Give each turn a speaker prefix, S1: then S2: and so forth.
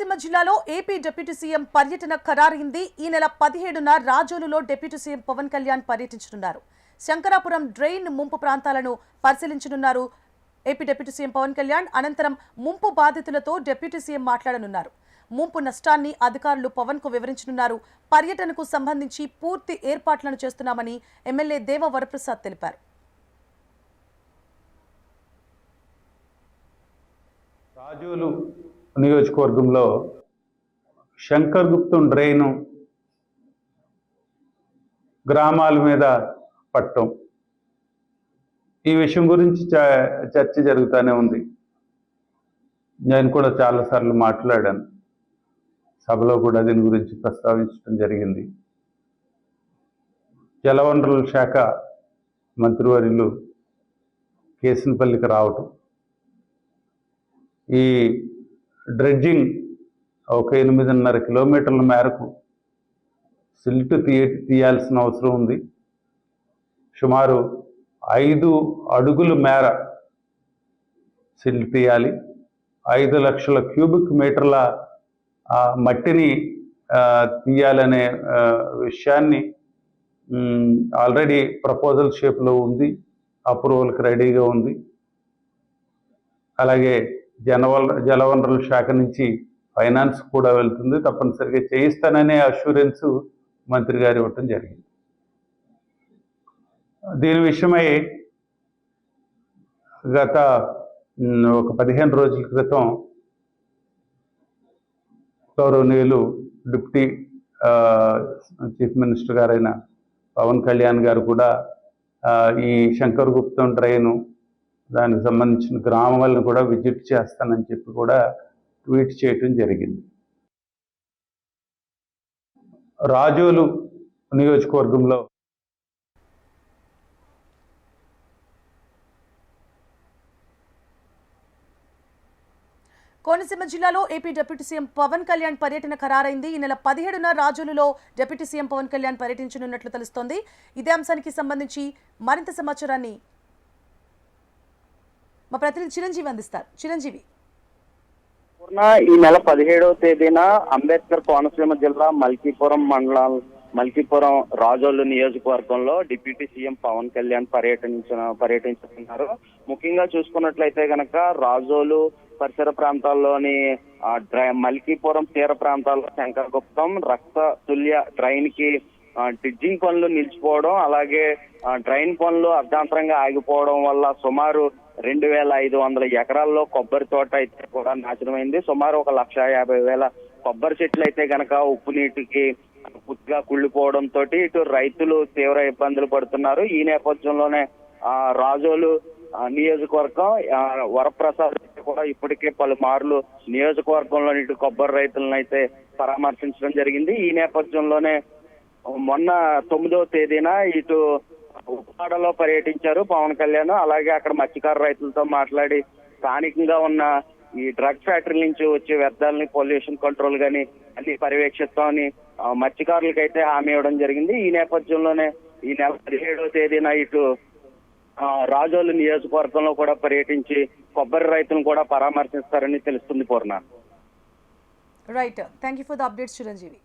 S1: కోనసీమ జిల్లాలో AP deputy CM పర్యటన ఖరారైంది. ఈ నెల 17న రాజోలులో డిప్యూటీ సీఎం పవన్ కళ్యాణ్ పర్యటించనున్నారు. శంకరాపురం డ్రైన్ ముంపు ప్రాంతాలను పరిశీలించనున్నారు AP deputy CM Pawan Kalyan. అనంతరం ముంపు బాధితులతో డిప్యూటీ సీఎం మాట్లాడనున్నారు. ముంపు నష్టాన్ని అధికారులు పవన్ కు వివరించనున్నారు. పర్యటనకు సంబంధించి పూర్తి ఏర్పాట్లను చేస్తున్నామని ఎమ్మెల్యే దేవ వరప్రసాద్ తెలిపారు.
S2: రాజోలు నియోజకవర్గంలో శంకర్ గుప్తం డ్రైను గ్రామాల మీద పట్టం, ఈ విషయం గురించి చర్చ జరుగుతూనే ఉంది. నేను కూడా చాలాసార్లు మాట్లాడాను, సభలో కూడా దీని గురించి ప్రస్తావించడం జరిగింది. జలవనరుల శాఖ మంత్రివర్యులు కేసినపల్లికి రావటం, ఈ డ్రెడ్జింగ్ ఒక 8.5 కిలోమీటర్ల మేరకు సిల్ట్ తీయాల్సిన అవసరం ఉంది. సుమారు 5 అడుగుల మేర సిల్ట్ తీయాలి. 5 లక్షల క్యూబిక్ మీటర్ల మట్టిని తీయాలనే విషయాన్ని ఆల్రెడీ ప్రపోజల్ షేప్లో ఉంది, అప్రూవల్కి రెడీగా ఉంది. అలాగే జలవనరుల శాఖ నుంచి ఫైనాన్స్ కూడా వెళ్తుంది. తప్పనిసరిగా చేయిస్తాననే అష్యూరెన్స్ మంత్రి గారు ఇవ్వటం జరిగింది. దీని విషయమై గత ఒక 15 రోజుల క్రితం గౌరవనీయులు డిప్యూటీ చీఫ్ మినిస్టర్ గారైన పవన్ కళ్యాణ్ గారు కూడా ఈ శంకర్ గుప్తం డ్రైను దానికి సంబంధించిన గ్రామాలను కూడా విజిట్ చేస్తానని చెప్పి కూడా ట్వీట్ చేయటం జరిగింది. రాజోలు నియోజకవర్గంలో
S1: కోనసీమ జిల్లాలో AP deputy CM Pawan Kalyan పర్యటన ఖరారైంది. ఈ నెల 17న రాజోలులో డిప్యూటీ సీఎం పవన్ కళ్యాణ్ పర్యటించనున్నట్లు తెలుస్తోంది. ఇదే అంశానికి సంబంధించి మరింత సమాచారాన్ని మా ప్రతినిధి చిరంజీవి అందిస్తారు. చిరంజీవి,
S3: ఈ నెల 17వ తేదీన అంబేద్కర్ కోనసీమ జిల్లా మల్కీపురం మండలం మల్కీపురం రాజోలు నియోజకవర్గంలో డిప్యూటీ సీఎం పవన్ కళ్యాణ్ పర్యటించుతున్నారు. ముఖ్యంగా చూసుకున్నట్లయితే గనక రాజోలు పరిసర ప్రాంతాల్లోని మల్కీపురం తీర ప్రాంతాల్లో శంకరగుప్తం రక్త తుల్య డ్రైన్ కి డ్రిడ్జింగ్ పనులు నిలిచిపోవడం, అలాగే డ్రైన్ పనులు అర్ధాంతరంగా ఆగిపోవడం వల్ల సుమారు 2,500 ఎకరాల్లో కొబ్బరి తోట అయితే కూడా నాశనమైంది. సుమారు 1,50,000 కొబ్బరి చెట్లు అయితే గనక ఉప్పు నీటికి పూర్తిగా కుళ్ళిపోవడంతో ఇటు రైతులు తీవ్ర ఇబ్బందులు పడుతున్నారు. ఈ నేపథ్యంలోనే రాజోలు నియోజకవర్గం వరప్రసాద్ కూడా ఇప్పటికే పలుమార్లు నియోజకవర్గంలో ఇటు కొబ్బరి రైతులను అయితే పరామర్శించడం జరిగింది. ఈ నేపథ్యంలోనే మొన్న 9వ తేదీన ఇటు ఉప్పాడలో పర్యటించారు పవన్ కళ్యాణ్. అలాగే అక్కడ మత్స్యకార రైతులతో మాట్లాడి స్థానికంగా ఉన్న ఈ డ్రగ్ ఫ్యాక్టరీ నుంచి వచ్చే వ్యర్థాలని పొల్యూషన్ కంట్రోల్ గాని అన్ని పర్యవేక్షిస్తామని మత్స్యకారులకైతే హామీ ఇవ్వడం జరిగింది. ఈ నేపథ్యంలోనే ఈ నెల 17వ తేదీన ఇటు రాజోలు నియోజకవర్గంలో కూడా పర్యటించి కొబ్బరి రైతులను కూడా పరామర్శిస్తారని తెలుస్తుంది. Purna.
S1: Right, thank you for the updates Chiranjeevi.